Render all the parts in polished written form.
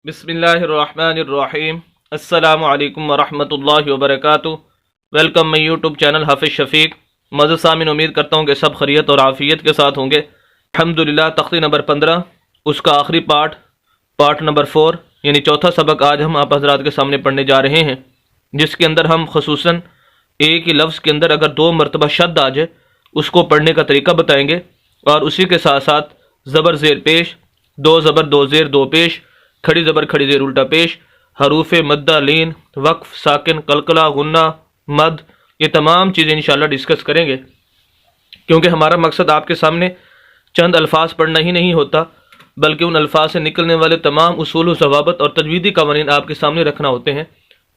बिस्मिल्लाहिर्रहमानिर्रहीम। अस्सलामु अलैकुम वरहमतुल्लाहि वबरकातुहू। वेलकम माई यूट्यूब चैनल हाफिज़ शफीक। मज़ीद सामीन, उम्मीद करता हूँ कि सब खैरियत और आफ़ियत के साथ होंगे। अल्हम्दुलिल्लाह, तख्ती नंबर 15 उसका आखिरी पार्ट नंबर 4 यानी चौथा सबक आज हम आप हज़रात के सामने पढ़ने जा रहे हैं, जिसके अंदर हम खसूसन एक ही लफ्ज़ के अंदर अगर 2 मरतबा शद्द आ जाए उसको पढ़ने का तरीका बताएंगे, और उसी के साथ साथ ज़बर ज़ेर पेश, 2 ज़बर 2 ज़ेर 2 पेश, खड़ी ज़बर खड़ी ज़ेर उल्टा पेश, हरूफ मद्दा लीन, वक्फ, साकिन, कलकला, गुन्ना, मद, ये तमाम चीज़ें इंशाअल्लाह डिस्कस करेंगे। क्योंकि हमारा मकसद आपके सामने चंद अल्फाज पढ़ना ही नहीं होता, बल्कि उन अल्फाज से निकलने वाले तमाम उसूल व ज़वाबित और तजवीदी कवानीन आपके सामने रखना होते हैं,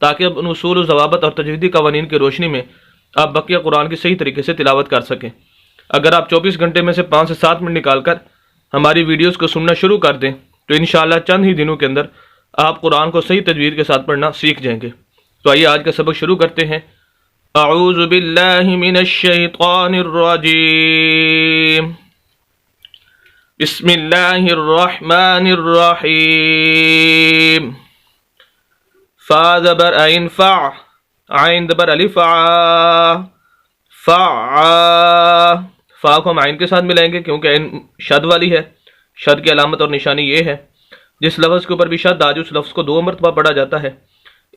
ताकि अब उन उसूल व ज़वाबित और तजवीदी कवानीन की रोशनी में आप बकिया कुरान की सही तरीके से तिलावत कर सकें। अगर आप 24 घंटे में से 5 से 7 मिनट निकाल कर हमारी वीडियोज़ को सुनना शुरू कर दें तो इंशाअल्लाह चंद ही दिनों के अंदर आप कुरान को सही तजवीद के साथ पढ़ना सीख जाएंगे। तो आइए आज का सबक शुरू करते हैं। अऊज़ु बिल्लाहि मिनश शैतानिर रजीम। बिस्मिल्लाहिर रहमानिर रहीम। फा ज़बर ऐन फा, ऐन ज़बर अलिफ आ, फा को हम ऐन के साथ मिलाएंगे क्योंकि ऐन शद वाली है। शद की अलामत और निशानी ये है, जिस लफ्ज़ के ऊपर भी शद आ जाए उस लफ्ज़ को 2 मरतबा पढ़ा जाता है,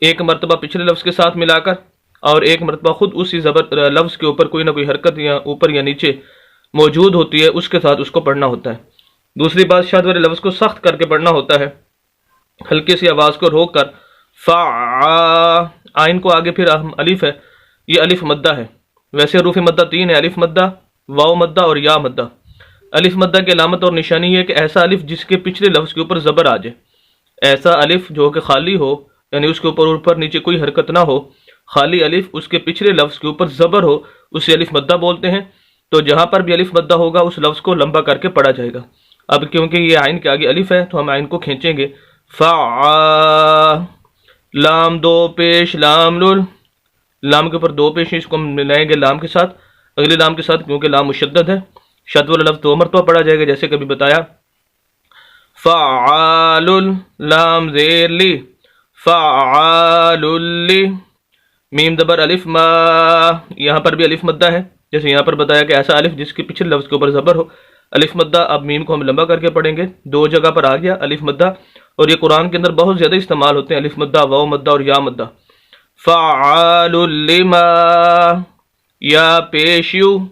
एक मरतबा पिछले लफ्ज़ के साथ मिलाकर और एक मरतबा खुद उसी ज़बर लफ्ज़ के ऊपर कोई ना कोई हरकत या ऊपर या नीचे मौजूद होती है उसके साथ उसको पढ़ना होता है। दूसरी बात, शद वाले लफ्ज़ को सख्त करके पढ़ना होता है, हल्की सी आवाज़ को रोक कर। फ़ा, आइन को आगे फिर अलिफ है, ये अलिफ मद्दा है। वैसे हरूफ मद्दा 3 है, अलिफ मद्दा, वाव मद्दा और या मद्दा। अलिफ मद्दा की अलामत और निशानी है कि ऐसा अलिफ जिसके पिछले लफ्ज़ के ऊपर ज़बर आ जाए, ऐसा अलिफ जो कि खाली हो, यानी उसके ऊपर नीचे कोई हरकत ना हो, खाली अलिफ उसके पिछले लफ्ज़ के ऊपर ज़बर हो, उसे अलिफ मद्दा बोलते हैं। तो जहाँ पर भी अलिफ मद्दा होगा उस लफ्ज़ को लंबा करके पढ़ा जाएगा। अब क्योंकि ये आइन के आगे अलिफ है तो हम आइन को खींचेंगे। फ़ा, लाम 2 पेश, लाम लुल, लाम के ऊपर 2 पेश, इसको हम मिलाएंगे लाम के साथ, अगले लाम के साथ, क्योंकि लाम मुशद्दद है। शद वाला लफ्ज़ 2 मरतबा पढ़ा जाएगा जैसे कभी बताया। फ़आलुल, लाम ज़ेर ली, फ़आलुल्ली, मीम ज़बर अलिफ मा, यहाँ पर भी अलिफ मद्दा है, जैसे यहाँ पर बताया कि ऐसा अलिफ जिसके पिछले लफ्ज़ के ऊपर ज़बर हो, अलिफ मद्दा। अब मीम को हम लंबा करके पढ़ेंगे, 2 जगह पर आ गया अलिफ मद्दा, और ये कुरान के अंदर बहुत ज़्यादा इस्तेमाल होते हैं, अलिफ मद्दा, वाव मद्दा और या मद्दा। फ़आलुल लिमा, या पेशयू,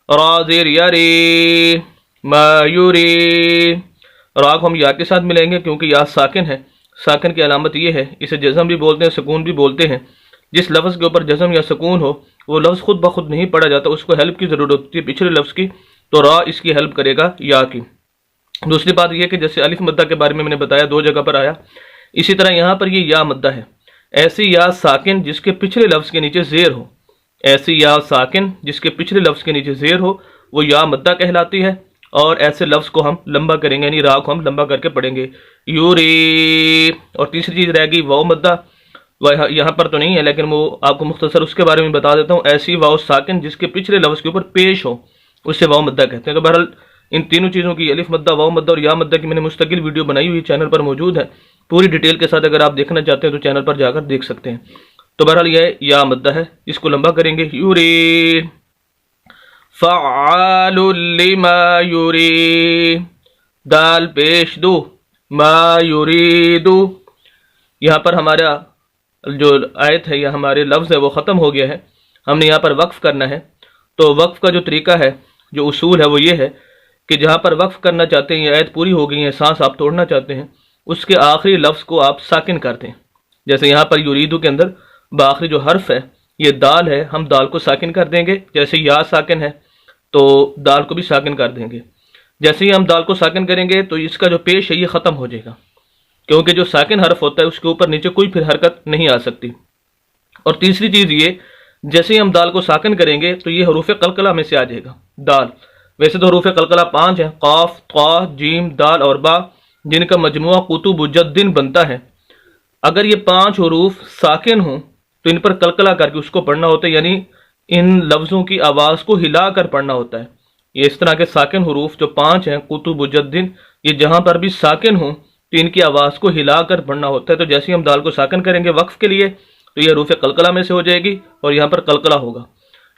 राज़िर यारी, मायूरी, रा को हम या के साथ मिलाएंगे क्योंकि या साकिन है। साकिन की अलामत ये है, इसे जज़म भी बोलते हैं, सुकून भी बोलते हैं। जिस लफ्ज़ के ऊपर जज़म या सुकून हो वो लफ्ज़ खुद ब खुद नहीं पढ़ा जाता, उसको हेल्प की ज़रूरत होती है पिछले लफ्ज़ की, तो रा इसकी हेल्प करेगा या की। दूसरी बात यह कि जैसे अलिफ मद्दा के बारे में मैंने बताया 2 जगह पर आया, इसी तरह यहाँ पर ये या मद्दा है। ऐसी या साकिन जिसके पिछले लफ्ज़ के नीचे ज़ेर हो, ऐसी या साकिन जिसके पिछले लफ्ज़ के नीचे ज़ेर हो वो या मद्दा कहलाती है, और ऐसे लफ्ज़ को हम लंबा करेंगे, यानी रा को हम लंबा करके पढ़ेंगे, यूरी। और तीसरी चीज़ रहेगी वाव मद्दा, वह यहाँ पर तो नहीं है लेकिन वो आपको मुख्तसर उसके बारे में बता देता हूँ। ऐसी वाव साकिन जिसके पिछले लफ्ज़ के ऊपर पेश हो उससे वाव मद्दा कहते हैं। तो बहरहाल इन तीनों चीज़ों की, अलिफ मद्दा, वाव मद्दा और या मद्दा की मैंने मुस्तकिल वीडियो बनाई हुई चैनल पर मौजूद है, पूरी डिटेल के साथ अगर आप देखना चाहते हैं तो चैनल पर जाकर देख सकते हैं। तो बहरहाल यह या मद्दा है, इसको लंबा करेंगे, यूरी। फ़आलुल लिमा यूरी, दाल पेश दो, मा यूरीदु। यहाँ पर हमारा जो आयत है या हमारे लफ्ज़ है वो ख़त्म हो गया है, हमने यहाँ पर वक्फ़ करना है। तो वक्फ़ का जो तरीका है, जो उसूल है वो ये है कि जहाँ पर वक्फ़ करना चाहते हैं, ये आयत पूरी हो गई है, सांस आप तोड़ना चाहते हैं, उसके आखिरी लफ्ज़ को आप साकिन करते हैं। जैसे यहाँ पर यूरीदु के अंदर आखिरी जो हर्फ है ये दाल है, हम दाल को साकिन कर देंगे। जैसे या साकिन है तो दाल को भी साकिन कर देंगे। जैसे ही हम दाल को साकिन करेंगे तो इसका जो पेश है ये ख़त्म हो जाएगा, क्योंकि जो साकिन हर्फ होता है उसके ऊपर नीचे कोई फिर हरकत नहीं आ सकती। और तीसरी चीज़ ये, जैसे ही हम दाल को साकिन करेंगे तो ये हरूफ कलकला में से आ जाएगा दाल। वैसे तो हरूफ कलकला 5 हैं, क़ाफ, क़ा, जीम, दाल और बा, जिनका मजमुआ कुतुबुज्जद्दीन बनता है। अगर ये 5 हरूफ साकिन हों तो इन पर कलकला करके उसको पढ़ना होता है, यानी इन लफ्ज़ों की आवाज़ को हिला कर पढ़ना होता है। ये इस तरह के साकिन हरूफ जो 5 हैं, कुतुबुज्जद्दीन, ये जहाँ पर भी साकिन हों تو ان کی آواز کو ہلا کر پڑھنا ہوتا ہے. تو جیسے ہی ہم دال کو ساکن کریں گے وقف کے لیے تو یہ حروف قلقلہ میں سے ہو جائے گی اور یہاں پر قلقلہ ہوگا.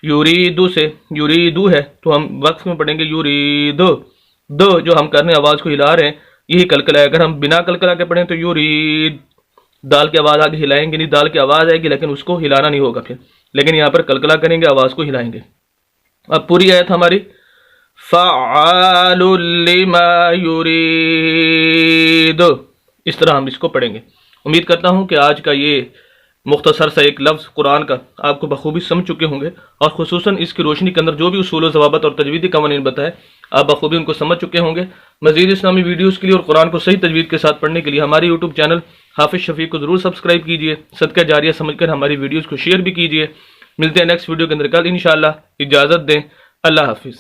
یوریدو سے یوریدو ہے تو ہم وقف میں پڑھیں گے یوریدو. دو جو ہم کرنے آواز کو ہلا رہے ہیں یہی قلقلہ ہے. اگر ہم بنا قلقلہ کے پڑھیں تو یورید دال کی آواز آگے ہلائیں گے نہیں, دال کی آواز آئے گی لیکن اس کو ہلانا نہیں ہوگا پھر. لیکن یہاں پر قلقلہ کریں گے, آواز کو ہلائیں گے. اب پوری آیت ہماری فعال لما یرید, اس طرح ہم اس کو پڑھیں گے. امید کرتا ہوں کہ آج کا یہ مختصر سا ایک لفظ قرآن کا آپ کو بخوبی سمجھ چکے ہوں گے, اور خصوصاً اس کی روشنی کے اندر جو بھی اصول و ضوابط اور تجویدی قوانین بتائے آپ بخوبی ان کو سمجھ چکے ہوں گے. مزید اسلامی ویڈیوز کے لیے اور قرآن کو صحیح تجوید کے ساتھ پڑھنے کے لیے ہماری یوٹیوب چینل حافظ شفیق کو ضرور سبسکرائب کیجیے. صدقہ جاریہ سمجھ کر ہماری ویڈیوز کو شیئر بھی کیجیے. ملتے ہیں نیکسٹ ویڈیو کے اندر کل انشاءاللہ. اجازت دیں, اللہ حافظ.